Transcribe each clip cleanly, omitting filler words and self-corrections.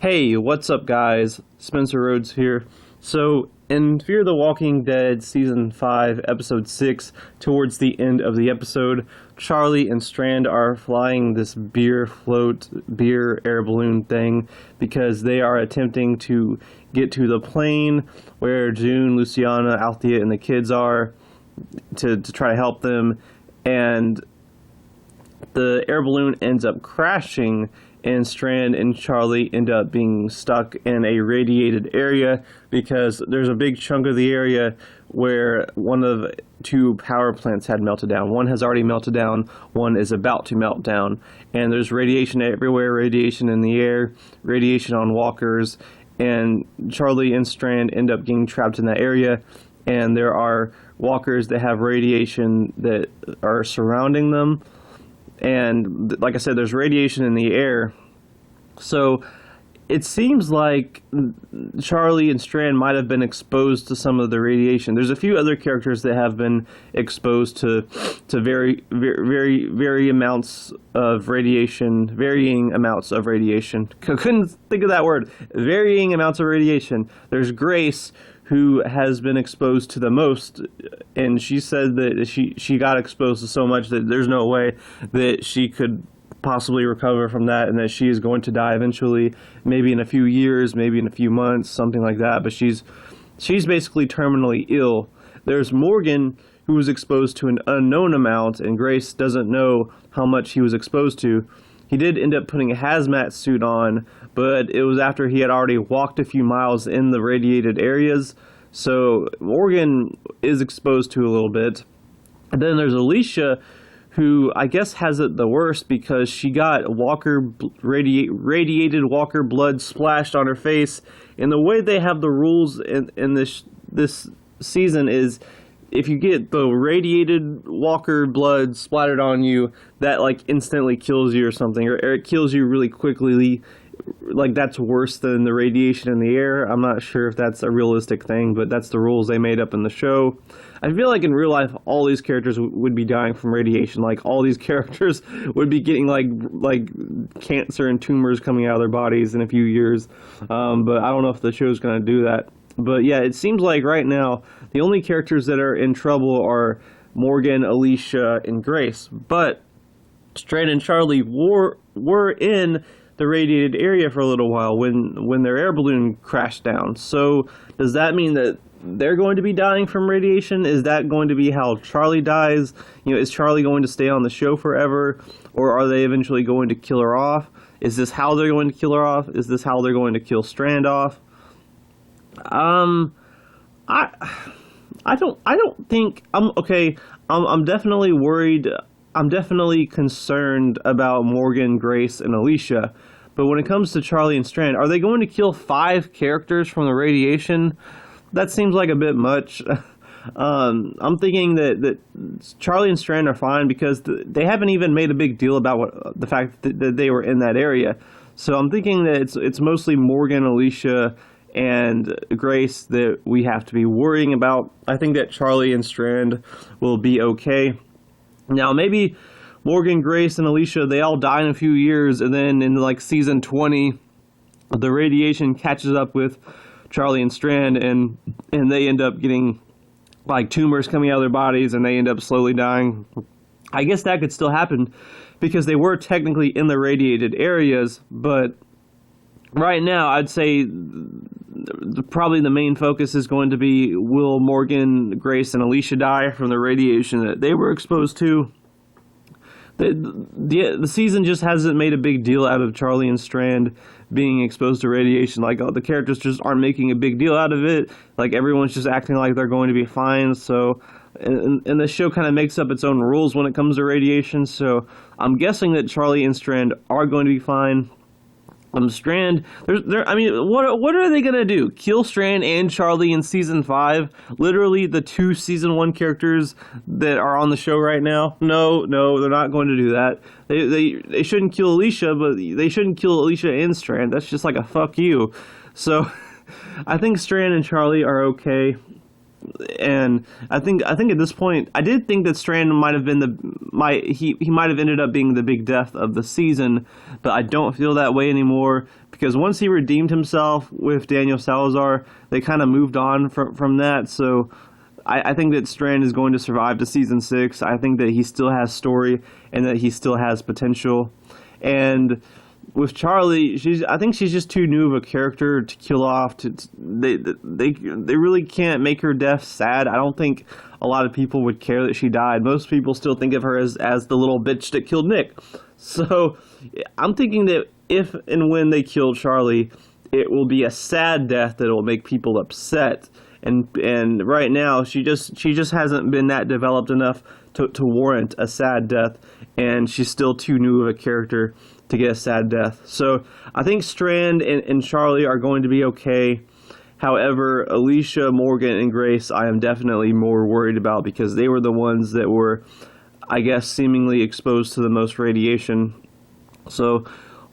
Hey, what's up, guys? Spencer Rhodes here. So, in Fear the Walking Dead Season 5, Episode 6, towards the end of the episode, Charlie and Strand are flying this beer air balloon thing because they are attempting to get to the plane where June, Luciana, Althea, and the kids are to try to help them, and the air balloon ends up crashing, and Strand and Charlie end up being stuck in a radiated area because there's a big chunk of the area where one of two power plants had melted down. One has already melted down, one is about to melt down, and there's radiation everywhere, radiation in the air, radiation on walkers, and Charlie and Strand end up getting trapped in that area, and there are walkers that have radiation that are surrounding them. And like I said, there's radiation in the air. So it seems like Charlie and Strand might have been exposed to some of the radiation. There's a few other characters that have been exposed to very amounts of radiation, varying amounts of radiation. Couldn't think of that word. Varying amounts of radiation. There's Grace, who has been exposed to the most, and she said that she got exposed to so much that there's no way that she could possibly recover from that, and that she is going to die eventually, maybe in a few years, maybe in a few months, something like that. But she's basically terminally ill. There's Morgan, who was exposed to an unknown amount, and Grace doesn't know how much he was exposed to. He did end up putting a hazmat suit on, but it was after he had already walked a few miles in the radiated areas. So Morgan is exposed to a little bit. And then there's Alicia, who I guess has it the worst because she got radiated walker blood splashed on her face. And the way they have the rules in this season is, if you get the radiated walker blood splattered on you, that like instantly kills you or something, or it kills you really quickly. Like, that's worse than the radiation in the air. I'm not sure if that's a realistic thing, but that's the rules they made up in the show. I feel like in real life, all these characters would be dying from radiation. Like, all these characters would be getting like cancer and tumors coming out of their bodies in a few years. But I don't know if the show's going to do that. But yeah, it seems like right now, the only characters that are in trouble are Morgan, Alicia, and Grace. But Strand and Charlie were in the radiated area for a little while when their air balloon crashed down. So does that mean that they're going to be dying from radiation? Is that going to be how Charlie dies? You know, is Charlie going to stay on the show forever? Or are they eventually going to kill her off? Is this how they're going to kill her off? Is this how they're going to kill Strand off? I don't think I'm definitely worried. I'm definitely concerned about Morgan, Grace, and Alicia. But when it comes to Charlie and Strand, are they going to kill 5 characters from the radiation? That seems like a bit much. I'm thinking that Charlie and Strand are fine because they haven't even made a big deal about the fact that they were in that area. So I'm thinking that it's mostly Morgan, Alicia, and Grace that we have to be worrying about. I think that Charlie and Strand will be okay. Now, maybe Morgan, Grace, and Alicia, they all die in a few years, and then in like season 20, the radiation catches up with Charlie and Strand, and they end up getting like tumors coming out of their bodies, and they end up slowly dying. I guess that could still happen because they were technically in the radiated areas, but right now I'd say probably the main focus is going to be, will Morgan, Grace, and Alicia die from the radiation that they were exposed to? The season just hasn't made a big deal out of Charlie and Strand being exposed to radiation. Like, the characters just aren't making a big deal out of it. Like, everyone's just acting like they're going to be fine. So, and the show kind of makes up its own rules when it comes to radiation. So, I'm guessing that Charlie and Strand are going to be fine. Strand, I mean, what are they gonna do? Kill Strand and Charlie in season 5? Literally the 2 season 1 characters that are on the show right now? No, they're not going to do that. They shouldn't kill Alicia, but they shouldn't kill Alicia and Strand. That's just like a fuck you. So, I think Strand and Charlie are okay. And I think at this point, I did think that Strand might have been he might have ended up being the big death of the season, but I don't feel that way anymore, because once he redeemed himself with Daniel Salazar, they kind of moved on from that. So I think that Strand is going to survive to season 6. I think that he still has story and that he still has potential. And with Charlie, I think she's just too new of a character to kill off. They really can't make her death sad. I don't think a lot of people would care that she died. Most people still think of her as the little bitch that killed Nick. So I'm thinking that if and when they kill Charlie, it will be a sad death that will make people upset. And right now she just hasn't been that developed enough to warrant a sad death, and she's still too new of a character to get a sad death. So I think Strand and Charlie are going to be okay. However, Alicia, Morgan, and Grace I am definitely more worried about, because they were the ones that were, I guess, seemingly exposed to the most radiation. So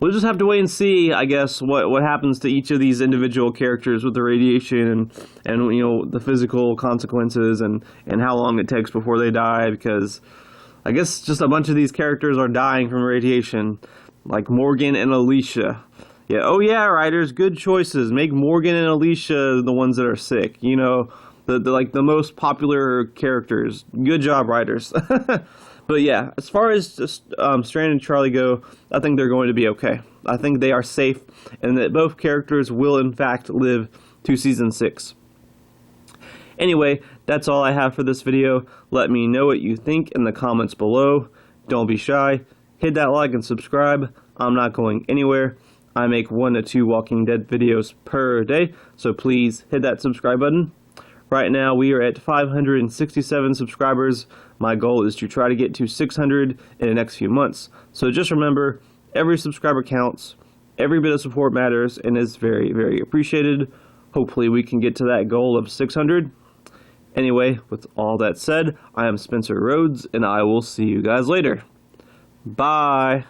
we'll just have to wait and see, I guess, what happens to each of these individual characters with the radiation and you know, the physical consequences and how long it takes before they die, because I guess just a bunch of these characters are dying from radiation, like Morgan and Alicia. Yeah, oh yeah, writers, good choices. Make Morgan and Alicia the ones that are sick. You know, the most popular characters. Good job, writers. But yeah, as far as just Strand and Charlie go, I think they're going to be okay. I think they are safe, and that both characters will in fact live to season 6. Anyway, that's all I have for this video. Let me know what you think in the comments below. Don't be shy. Hit that like and subscribe. I'm not going anywhere. I make 1 to 2 Walking Dead videos per day, so please hit that subscribe button. Right now we are at 567 subscribers. My goal is to try to get to 600 in the next few months. So just remember, every subscriber counts, every bit of support matters, and is very, very appreciated. Hopefully we can get to that goal of 600. Anyway, with all that said, I am Spencer Rhodes, and I will see you guys later. Bye!